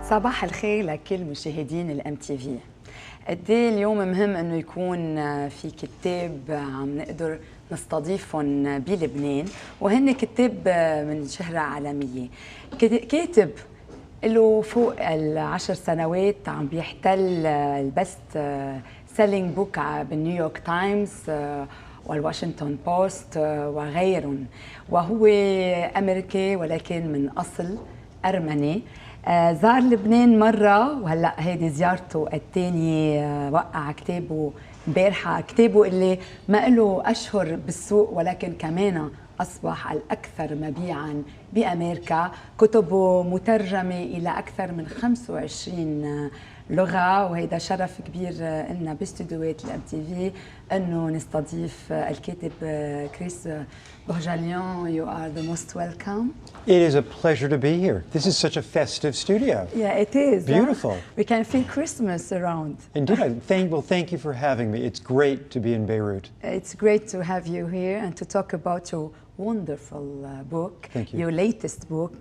صباح الخير لكل مشاهدين الام تي في. قد ايه اليوم مهم انه يكون في كتاب عم نقدر نستضيفهم بلبنان، وهن كتاب من شهرة عالمية. كاتب له فوق ال10 سنوات عم بيحتل البست سيلينج بوك بالنيويورك تايمز والواشنطن بوست وغيرهم، وهو امريكي ولكن من اصل ارمني. زار لبنان مرة وهلا هيدي زيارته الثانية. وقع كتابه امبارحة، كتابه اللي ما له أشهر بالسوق ولكن كمان أصبح الأكثر مبيعاً بأمريكا. كتبه مترجمة إلى أكثر من 25 لغة، وهيدا شرف كبير لنا باستديوهات الام تي في انه نستضيف الكاتب كريس Bohjalian. You are the most welcome. It is a pleasure to be here. This is such a festive studio. Yeah, it is. Beautiful. We can feel Christmas around. Indeed. Thank you for having me. It's great to be in Beirut. It's great to have you here and to talk about your wonderful book. Thank you. Your latest book.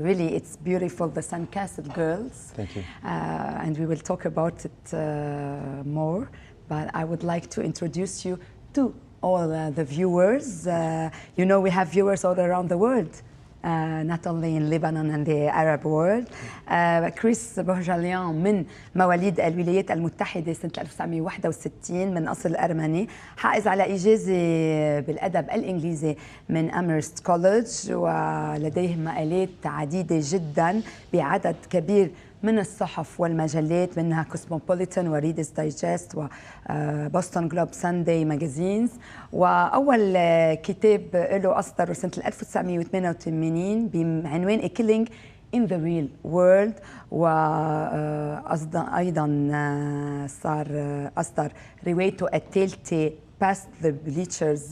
Really, it's beautiful, The Sandcastle Girls. Thank you. And we will talk about it more. But I would like to introduce you to all the viewers. You know, we have viewers all around the world, not only in Lebanon and the Arab world. كريس بوهجاليان من مواليد الولايات المتحدة سنة 1961 من أصل أرمني، حائز على إجازة بالأدب الإنجليزي من أميرست كوليدج، ولديه مقالات عديدة جدا بعدد كبير من الصحف والمجلات، منها كوسموبوليتان وريدرز دايجست وبوستون جلوب سانداي ماجازينز. وأول كتاب له أصدره سنة 1988 بعنوان A Killing in the Real World، وأيضا صار أصدر روايته الثالثة Past the Bleachers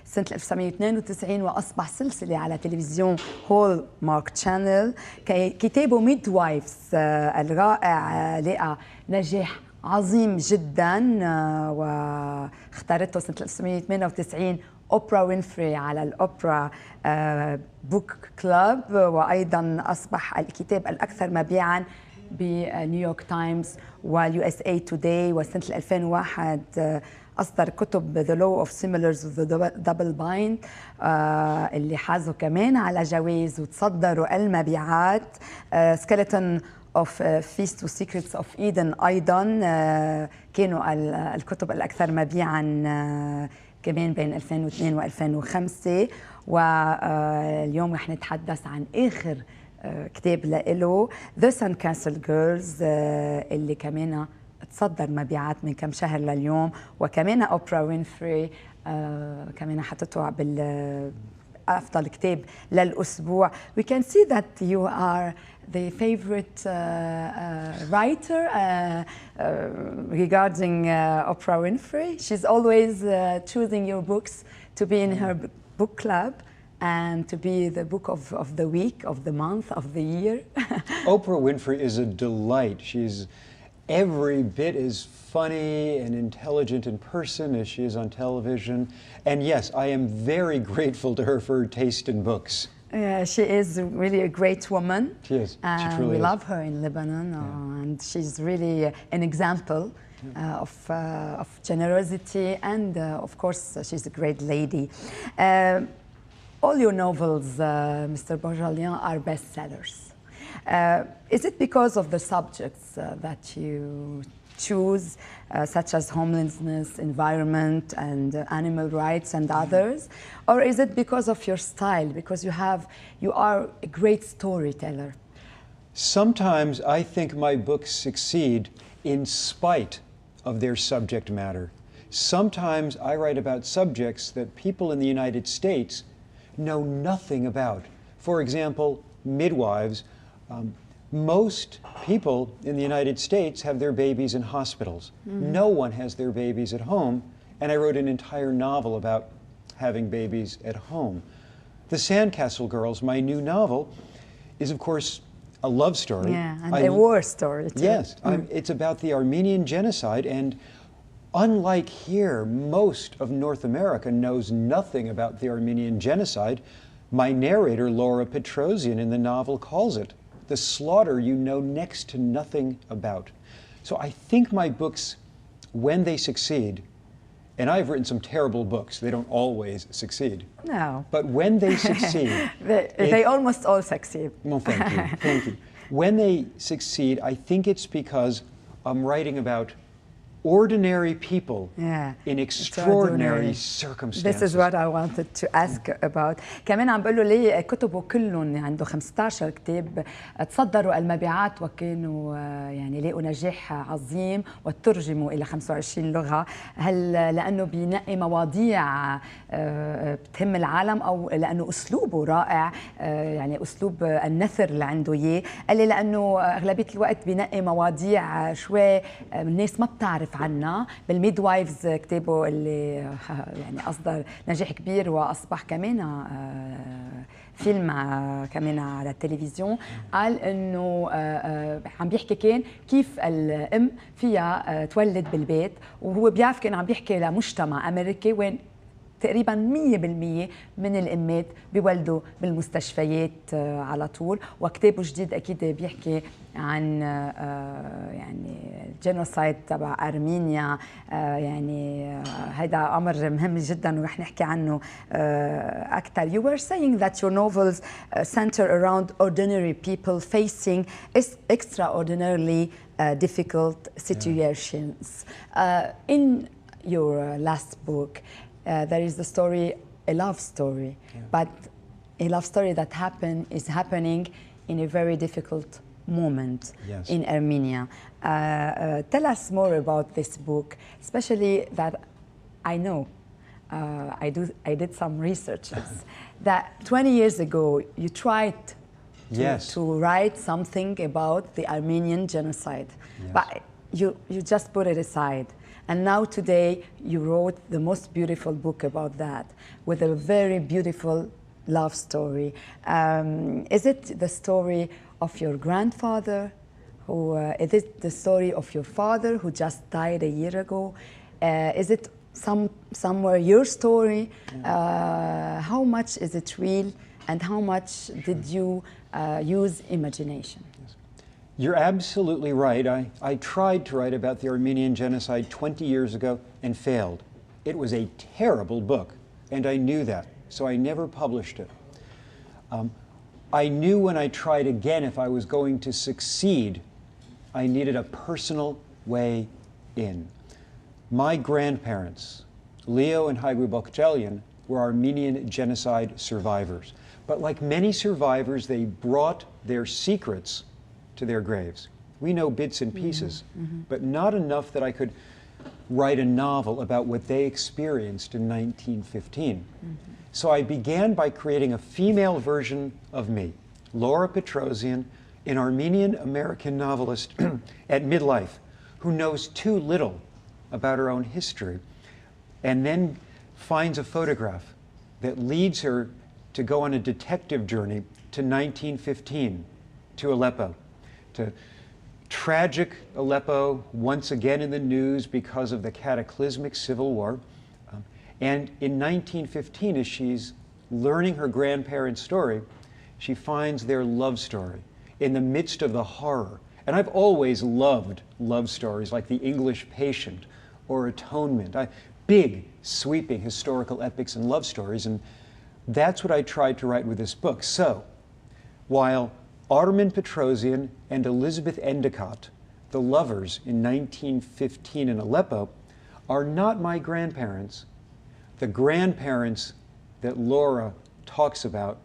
سنة 1992، وأصبح سلسلة على تلفزيون هول مارك تشانل. كتابه ميد وايفز الرائع لقى نجاح عظيم جدا، واختارته سنة 1998 أوبرا وينفري على الأوبرا بوك كلاب، وأيضا أصبح الكتاب الأكثر مبيعا بنيويورك تايمز واليو اس اي توداي. وسنة 2001 أصدر كتب The Law of Similars of the Double Bind اللي حازوا كمان على جوائز وتصدروا المبيعات. Skeleton of Feast و Secrets of Eden أيضا كانوا الكتب الأكثر مبيعا كمان بين 2002 و 2005. واليوم رح نتحدث عن آخر كتاب له The Sandcastle Girls اللي كمان تصدر مبيعات من كم شهر لليوم، وكمان أوبرا وينفري كمان حطته بالأفضل كتاب للأسبوع. We can see that you are the favorite writer regarding Oprah Winfrey. She's always choosing your books to be in her book club and to be the book of the week, of the month, of the year. Oprah Winfrey is a delight. She's every bit as funny and intelligent in person as she is on television. And yes, I am very grateful to her for her taste in books. She is really a great woman. She is. She truly we is. love her in Lebanon, and she's really an example of generosity, and of course, she's a great lady. All your novels, Mr. Bohjalian, are bestsellers. Is it because of the subjects that you choose, such as homelessness, environment, and animal rights, and others? Or is it because of your style, because you are a great storyteller? Sometimes I think my books succeed in spite of their subject matter. Sometimes I write about subjects that people in the United States know nothing about. For example, midwives. Most people in the United States have their babies in hospitals. Mm-hmm. No one has their babies at home, and I wrote an entire novel about having babies at home. The Sandcastle Girls, my new novel, is of course a love story. Yeah, and a war story too. Yes, it's about the Armenian genocide, and unlike here, most of North America knows nothing about the Armenian genocide. My narrator, Laura Petrosian, in the novel calls it the slaughter you know next to nothing about. So I think my books, when they succeed, and I've written some terrible books, they don't always succeed. No. But when they succeed... they almost all succeed. Well, thank you, thank you. When they succeed, I think it's because I'm writing about ordinary people in extraordinary circumstances. This is what I wanted to ask about. كمان عم بقول له ليه كتبه كلهم عنده 15 كتاب تصدروا المبيعات وكانوا يعني لقوا نجاح عظيم وترجموا إلى 25 لغة. هل لأنه بينقي مواضيع بتهم العالم أو لأنه أسلوبه رائع يعني أسلوب النثر اللي عنده إياه؟ قال لي لأنه أغلبية الوقت بينقي مواضيع شوي الناس ما بتعرف عنا. بالميد وايفز كتابه اللي يعني أصدر نجاح كبير وأصبح كمان فيلم كمان على التلفزيون. قال إنه عم بيحكي كان كيف الأم فيها تولد بالبيت وهو بيعرف كان عم بيحكي لمجتمع أمريكي وين تقريبا 100% من الامات بيولدوا بالمستشفيات على طول. وكتابه جديد اكيد بيحكي عن يعني الجينوسايد تبع ارمينيا. يعني هذا امر مهم جدا ورح نحكي عنه اكثر. You were saying that your novels center around ordinary people facing extraordinarily difficult situations. In your last book there is the story, a love story, but a love story that is happening in a very difficult moment in Armenia. Tell us more about this book, especially that I know, I did some researches, that 20 years ago you tried to write something about the Armenian genocide, but you just put it aside. And now today you wrote the most beautiful book about that with a very beautiful love story. Is it the story of your grandfather? Is it the story of your father who just died a year ago? Is it somewhere your story? How much is it real and how much did you use imagination? You're absolutely right. I tried to write about the Armenian genocide 20 years ago and failed. It was a terrible book, and I knew that, so I never published it. I knew when I tried again if I was going to succeed, I needed a personal way in. My grandparents, Leo and Haigui Bohjalian, were Armenian genocide survivors. But like many survivors, they brought their secrets to their graves. We know bits and pieces, but not enough that I could write a novel about what they experienced in 1915. So I began by creating a female version of me, Laura Petrosian, an Armenian-American novelist at midlife who knows too little about her own history and then finds a photograph that leads her to go on a detective journey to 1915, to Aleppo. To tragic Aleppo, once again in the news because of the cataclysmic civil war. And in 1915, as she's learning her grandparents' story, she finds their love story in the midst of the horror. And I've always loved love stories like The English Patient or Atonement. Big, sweeping historical epics and love stories, and that's what I tried to write with this book. So, while Armen Petrosian and Elizabeth Endicott, the lovers in 1915 in Aleppo, are not my grandparents. The grandparents that Laura talks about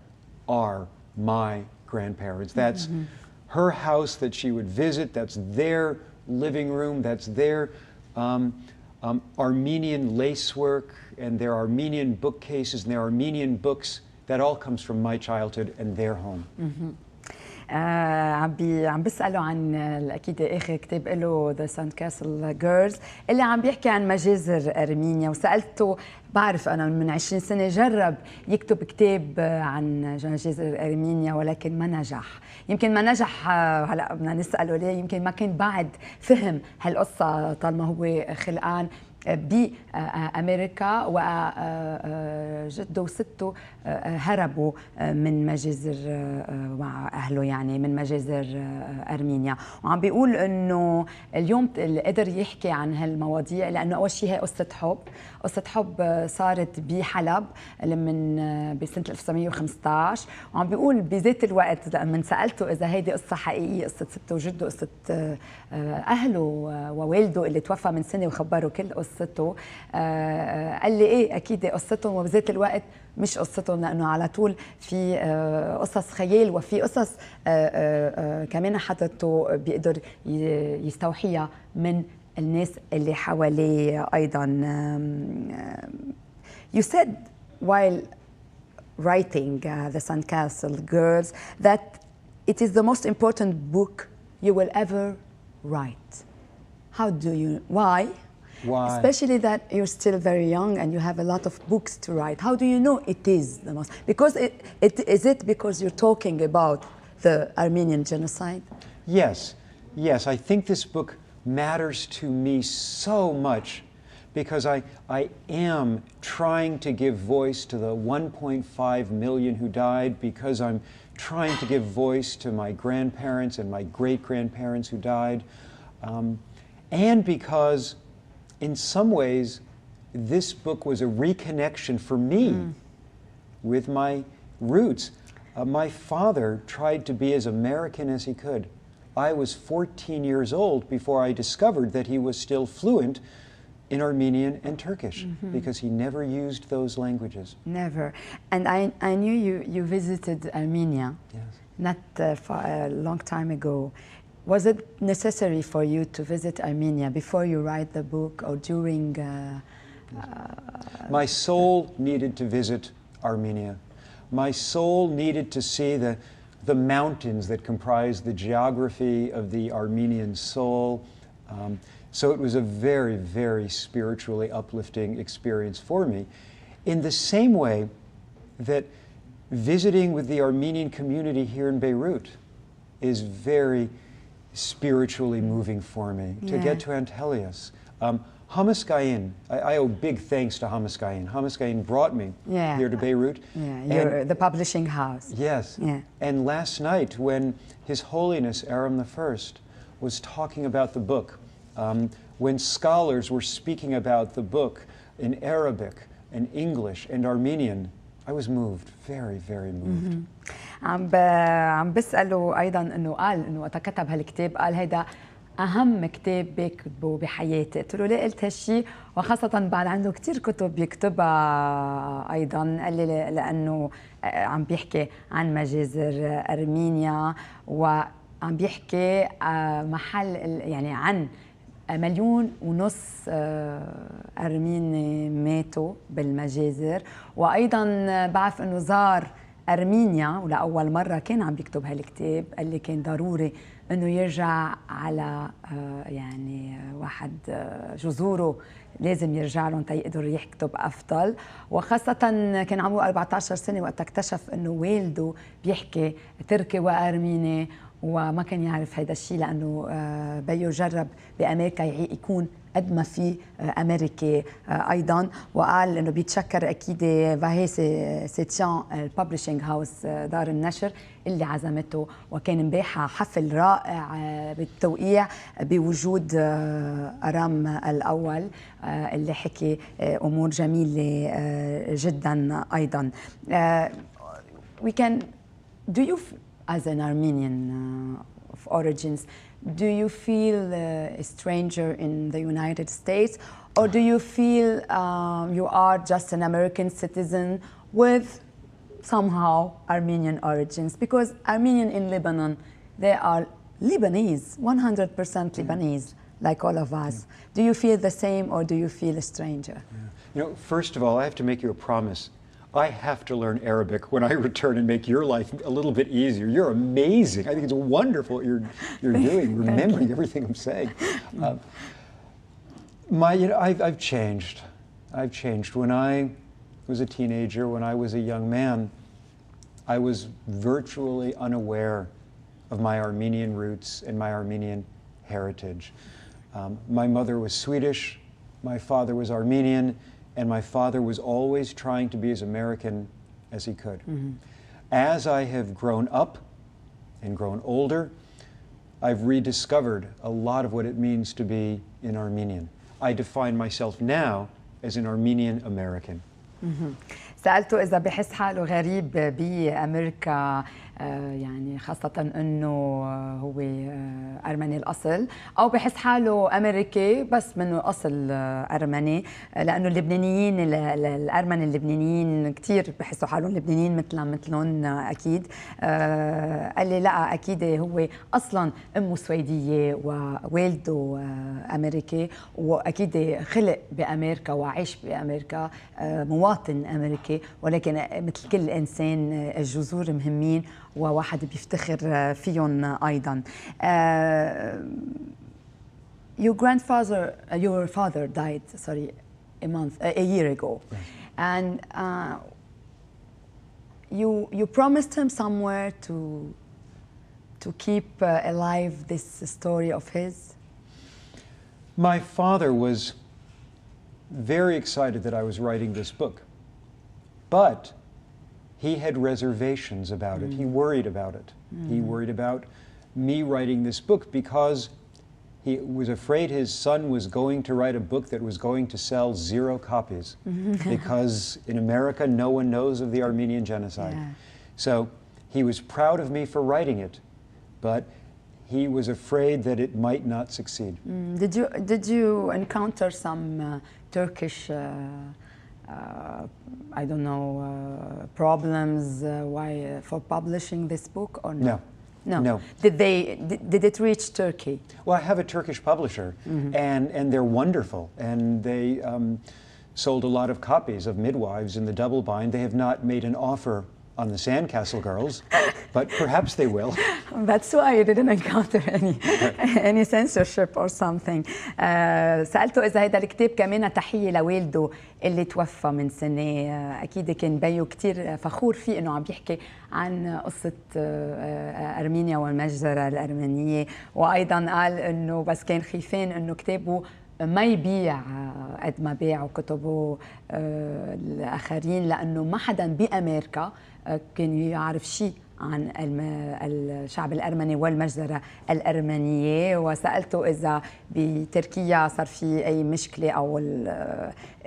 are my grandparents. That's her house that she would visit, that's their living room, that's their Armenian lacework and their Armenian bookcases and their Armenian books. That all comes from my childhood and their home. عم بسأله عن أكيد آخر كتاب له The Sandcastle Girls اللي عم بيحكي عن مجازر أرمينيا، وسألته بعرف أنا من 20 سنة جرب يكتب كتاب عن جزر أرمينيا ولكن ما نجح. يمكن ما نجح، هلا بدنا نسأله ليه. يمكن ما كان بعد فهم هالقصة طالما هو خلقان بأمريكا، وجده وسته هربوا من مجازر مع أهله، يعني من مجازر أرمينيا. وعم بيقول إنه اليوم قدر يحكي عن هالمواضيع لأنه أول شيء هي قصة حب. قصة حب صارت بحلب من بسنة 1915. وعم بيقول بذات الوقت لما سألته إذا هيدي قصة حقيقية، قصة سته وجده، قصة أهله ووالده اللي توفى من سنة وخبره كل قصته، قال لي إيه أكيد قصتهم، وبذات الوقت مش قصتهم لأنه على طول في قصص خيال وفي قصص كمان حضرته بيقدر يستوحيها من الناس اللي حواليه أيضا. You said while writing The Sandcastle Girls that it is the most important book you will ever write. How do you, why? Why? Especially that you're still very young and you have a lot of books to write. How do you know it is the most? Because is it because you're talking about the Armenian genocide? Yes, yes. I think this book matters to me so much because I am trying to give voice to the 1.5 million who died, because I'm trying to give voice to my grandparents and my great-grandparents who died, and because in some ways this book was a reconnection for me with my roots. My father tried to be as American as he could. I was 14 years old before I discovered that he was still fluent in Armenian and Turkish, because he never used those languages. Never. And I knew you visited Armenia, Yes. not a long time ago. Was it necessary for you to visit Armenia before you write the book or during? My soul needed to visit Armenia. My soul needed to see the mountains that comprise the geography of the Armenian soul. So it was a very, very spiritually uplifting experience for me. In the same way that visiting with the Armenian community here in Beirut is very spiritually moving for me. To get to Antelius. Hamaskayin, I owe big thanks to Hamaskayin. Hamaskayin brought me here to Beirut. Yeah, the publishing house. Yes. Yeah. And last night when His Holiness Aram I was talking about the book, when scholars were speaking about the book in Arabic and English and Armenian, I was moved, very, very moved. عم بسأله أيضا إنه قال إنه وقت كتب هالكتاب قال هيدا أهم كتاب بكتبه بحياتي. قلت له ليه قلت هالشيء، وخاصة بعد عنده كتير كتب يكتبها أيضا. قال لي لأنه عم بيحكي عن مجازر أرمينيا، وعم بيحكي محل يعني عن 1.5 مليون أرميني ماتوا بالمجازر. وأيضا بعرف إنه زار أرمينيا ولأول مرة كان عم بيكتب هالكتاب. قال لي كان ضروري إنه يرجع على يعني واحد جذوره لازم يرجع لهم تيقدر يكتب أفضل، وخاصة كان عمره 14 سنة وقت اكتشف إنه والده بيحكي تركي وأرميني، وما كان يعرف هيدا الشيء لأنه بيو جرب بأمريكا يكون قد ما في أمريكي أيضا. وقال إنه بيتشكر أكيد فاهي سيتيان الببلشنج هاوس دار النشر اللي عزمته، وكان امبارحة حفل رائع بالتوقيع بوجود أرام الأول اللي حكي أمور جميلة جدا أيضا. We can, do you as an Armenian of origins, do you feel a stranger in the United States, or do you feel you are just an American citizen with somehow Armenian origins? Because Armenian in Lebanon, they are Lebanese, 100% Lebanese, like all of us. Do you feel the same, or do you feel a stranger? You know, first of all, I have to make you a promise. I have to learn Arabic when I return and make your life a little bit easier. You're amazing. I think it's wonderful what you're doing, remembering everything I'm saying. You know, I've changed. I've changed. When I was a teenager, when I was a young man, I was virtually unaware of my Armenian roots and my Armenian heritage. My mother was Swedish, my father was Armenian, and my father was always trying to be as American as he could. As I have grown up and grown older, I've rediscovered a lot of what it means to be an Armenian. I define myself now as an Armenian American. سألته إذا بحس حاله غريب بأمريكا، يعني خاصة أنه هو أرمني الأصل، أو بحس حاله أمريكي بس منه أصل أرمني، لأنه اللبنانيين الأرمن اللبنانيين كتير بحسوا حالهم لبنانيين مثلهم أكيد. قال لي لا، أكيد هو أصلا أمه سويدية ووالده أمريكي، وأكيد خلق بأمريكا وعيش بأمريكا، مواطن أمريكي، ولكن مثل كل إنسان الجذور مهمين وواحد بيفتخر فيهم أيضا. Your father died, a year ago, and you promised him somewhere to keep alive this story of his. My father was very excited that I was writing this book, but he had reservations about it. He worried about it. He worried about me writing this book because he was afraid his son was going to write a book that was going to sell 0 copies because in America no one knows of the Armenian genocide. Yeah. So he was proud of me for writing it, but he was afraid that it might not succeed. Did you encounter some Turkish I don't know, problems for publishing this book, or no? No. Did it reach Turkey? Well, I have a Turkish publisher, and they're wonderful, and they sold a lot of copies of Midwives in the double bind. They have not made an offer on the Sandcastle Girls, but perhaps they will. That's why you didn't encounter any censorship or something. سألته إذا هذا الكتاب كمان تحية لوالده اللي توفى من سنة. أكيد كان بيو كتير فخور فيه إنه عم بيحكي عن قصة أرمينيا والمجزرة الأرمنية، وأيضا قال إنه بس كان خيفان إنه كتابه ما يبيع قد ما بيعوا كتبه الآخرين، لأنه ما حدا بأمريكا كان يعرف شيء عن الشعب الأرمني والمجزرة الأرمنية. وسألته إذا بتركيا صار في أي مشكلة أو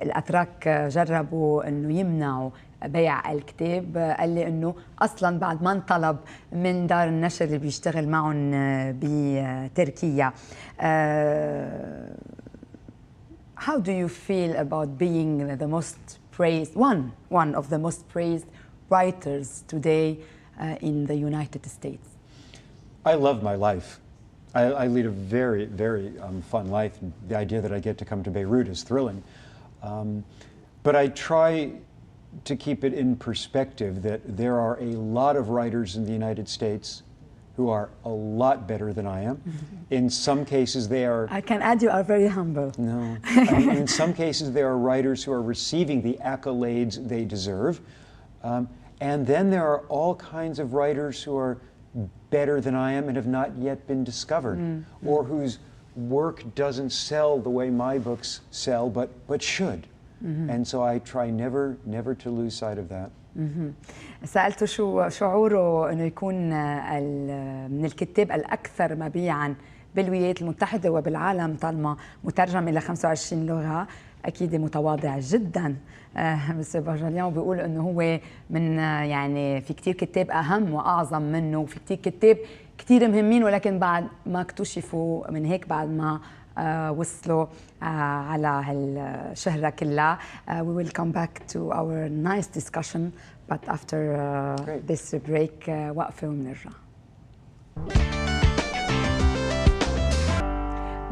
الأتراك جربوا أنه يمنعوا بيع الكتاب. قال لي أنه أصلاً بعد ما انطلب من دار النشر اللي بيشتغل معهم بتركيا. How do you feel about being the most praised, one of the most praised writers today in the United States? I love my life. I lead a very, very fun life. The idea that I get to come to Beirut is thrilling. But I try to keep it in perspective that there are a lot of writers in the United States who are a lot better than I am. In some cases they are... I can add you are very humble. No. I mean, in some cases there are writers who are receiving the accolades they deserve. And then there are all kinds of writers who are better than I am and have not yet been discovered, or whose work doesn't sell the way my books sell, but should. And so I try never to lose sight of that. سألته شو شعوره انه يكون من الكتاب الاكثر مبيعا بالولايات المتحده وبالعالم طالما مترجم الى 25 لغه. اكيد متواضع جدا مستر بوهجاليان، وبيقول انه هو من يعني في كثير كتاب اهم واعظم منه، وفي كثير كتاب كثير مهمين ولكن بعد ما اكتشفوا من هيك بعد ما وصلوا على هالشهرة كلها. We will come back to our nice discussion but after this break وقفة ونرجع.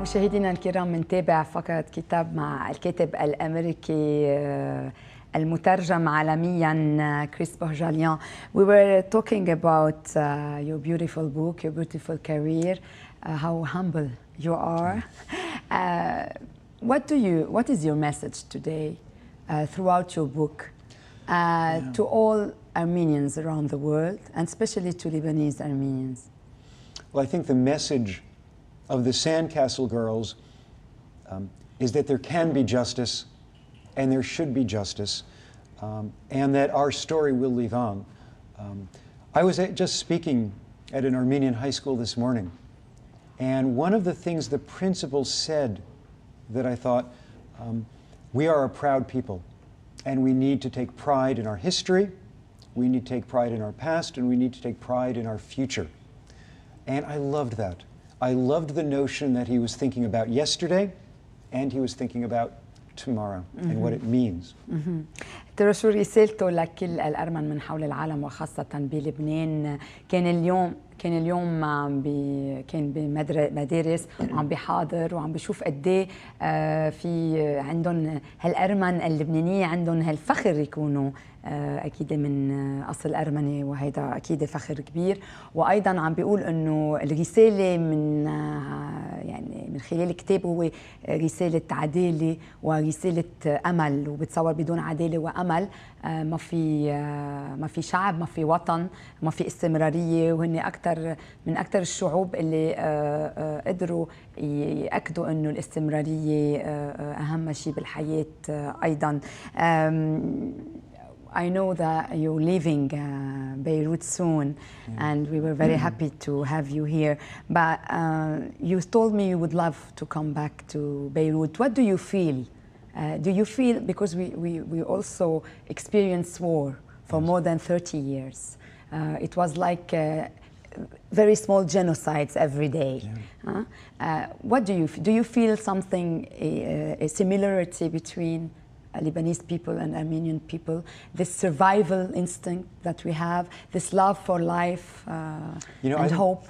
مشاهدينا الكرام، منتابع فقرة كتاب مع الكاتب الأمريكي المترجم عالميا كريس بوهجاليان. We were talking about your beautiful book, your beautiful career, how humble you are. What is your message today throughout your book to all Armenians around the world, and especially to Lebanese Armenians? Well, I think the message of the Sandcastle Girls is that there can be justice, and there should be justice, and that our story will live on. I was just speaking at an Armenian high school this morning, and one of the things the principal said that I thought, we are a proud people, and we need to take pride in our history, we need to take pride in our past, and we need to take pride in our future. And I loved that. I loved the notion that he was thinking about yesterday, and he was thinking about tomorrow and what it means. ترى شو رسالته لكل الأرمن من حول العالم وخاصة بلبنان؟ كان اليوم كان بمدارس وعم بيحاضر وعم بيشوف قد ايه في عندهم هالأرمن اللبنانية عندهم هالفخر يكونوا أكيد من أصل أرمني، وهذا أكيد فخر كبير. وأيضا عم بيقول إنه الرسالة من يعني من خلال الكتاب هو رسالة عدالة ورسالة أمل، وبتصور بدون عدالة وأمل ما في شعب، ما في وطن، ما في استمرارية. وهن من أكثر الشعوب اللي قدروا يأكدوا إنه الاستمرارية أهم شيء بالحياة أيضا. I know that you're leaving Beirut soon, and we were very happy to have you here. But you told me you would love to come back to Beirut. What do you feel? Do you feel, because we also experienced war for more than 30 years. It was like very small genocides every day. What do you feel something, a similarity between Lebanese people and Armenian people, this survival instinct that we have, this love for life and hope?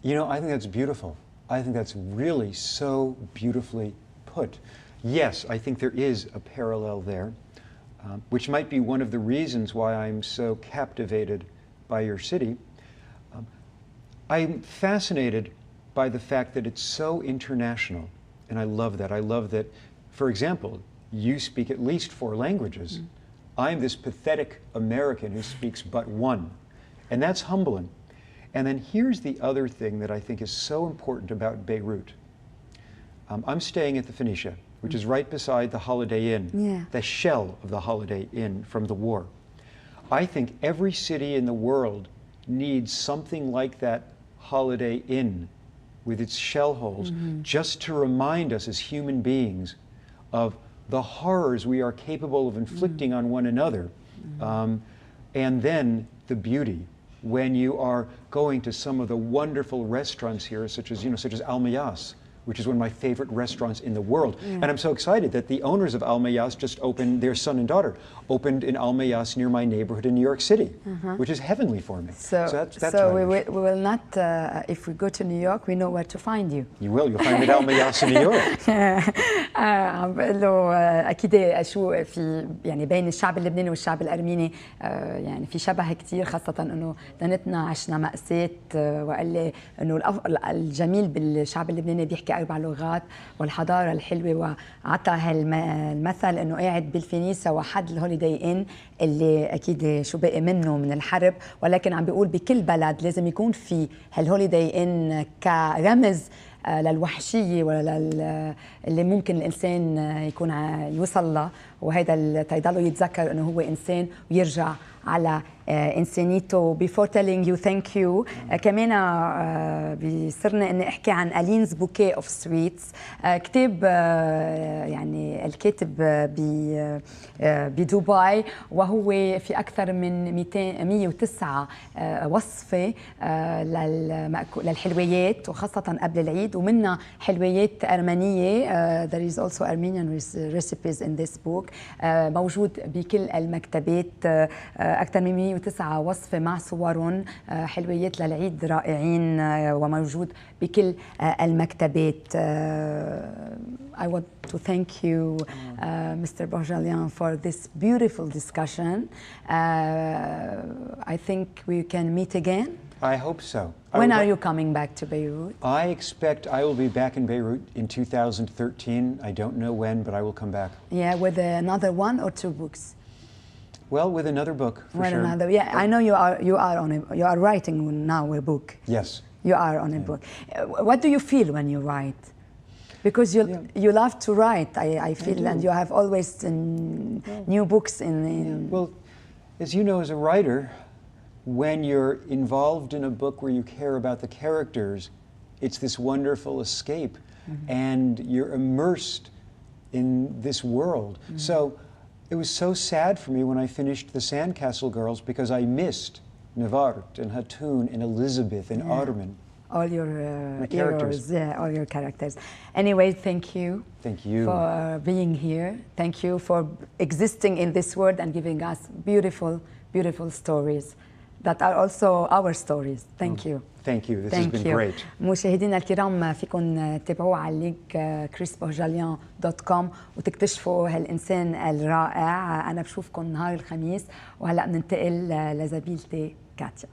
I think that's beautiful. I think that's really so beautifully put. Yes, I think there is a parallel there, which might be one of the reasons why I'm so captivated by your city. I'm fascinated by the fact that it's so international, and I love that. I love that, for example, you speak at least 4 languages. I'm this pathetic American who speaks but 1, and that's humbling. And then here's the other thing that I think is so important about Beirut. I'm staying at the Phoenicia, which is right beside the Holiday Inn, the shell of the Holiday Inn from the war. I think every city in the world needs something like that Holiday Inn with its shell holes, just to remind us as human beings of the horrors we are capable of inflicting on one another, and then the beauty when you are going to some of the wonderful restaurants here, such as Al Mayas, which is one of my favorite restaurants in the world. And I'm so excited that the owners of Al Mayas just opened, their son and daughter, opened in Al Mayas near my neighborhood in New York City, which is heavenly for me. So we will not, if we go to New York, we know where to find you. You will, you'll find me at Al Mayas in New York. عم بقول له أكيد شو في يعني بين الشعب اللبناني والشعب الأرميني يعني في شبه كتير، خاصة إنه دنتنا عشنا مأساة، وقال لي إنه الجميل بالشعب اللبناني بيحكي 4 لغات والحضارة الحلوة، وعطى هالمثل إنه قاعد بالفينيسا وحد الهوليداي إن اللي أكيد شو باقي منه من الحرب، ولكن عم بيقول بكل بلد لازم يكون في هالهوليداي إن كرمز للوحشية ولا اللي ممكن الإنسان يكون يوصل له، وهذا تيضله يتذكر إنه هو إنسان ويرجع على إنسانيته. Before telling you thank you كمان بيصيرنا إني أحكي عن ألينز بوكيه أوف سويتس، كتاب يعني الكاتب بدبي، وهو في أكثر من 109 وصفة للحلويات وخاصة قبل العيد، ومنها حلويات أرمنية. There is also Armenian recipes in this book. موجود بكل المكتبات، أكثر من 109 وصفة مع صورهم، حلويات للعيد رائعين، وموجود بكل المكتبات. I want to thank you, Mr. Bohjalian, for this beautiful discussion. I think we can meet again. I hope so. When are you coming back to Beirut? I expect I will be back in Beirut in 2013. I don't know when, but I will come back. Yeah, with another 1 or 2 books. Well, with another book, for Well, sure. I know you are writing now a book. Yes. You are on a book. What do you feel when you write? Because you love to write, I feel, and you have always new books in. Well, as you know, as a writer, when you're involved in a book where you care about the characters, it's this wonderful escape, and you're immersed in this world. So it was so sad for me when I finished The Sandcastle Girls, because I missed Nevart and Hatoun and Elizabeth and Ottoman. All your characters. Heroes, all your characters. Anyway, thank you. Thank you for being here. Thank you for existing in this world and giving us beautiful, beautiful stories that are also our stories. Thank you. Thank you. This has been great. مشاهدينا الكرام فيكم تتابعوا على اللينك chrisbohjalian.com وتكتشفوا هالإنسان الرائع. أنا بشوفكم نهار الخميس وهلأ بننتقل لزميلتي كاتيا.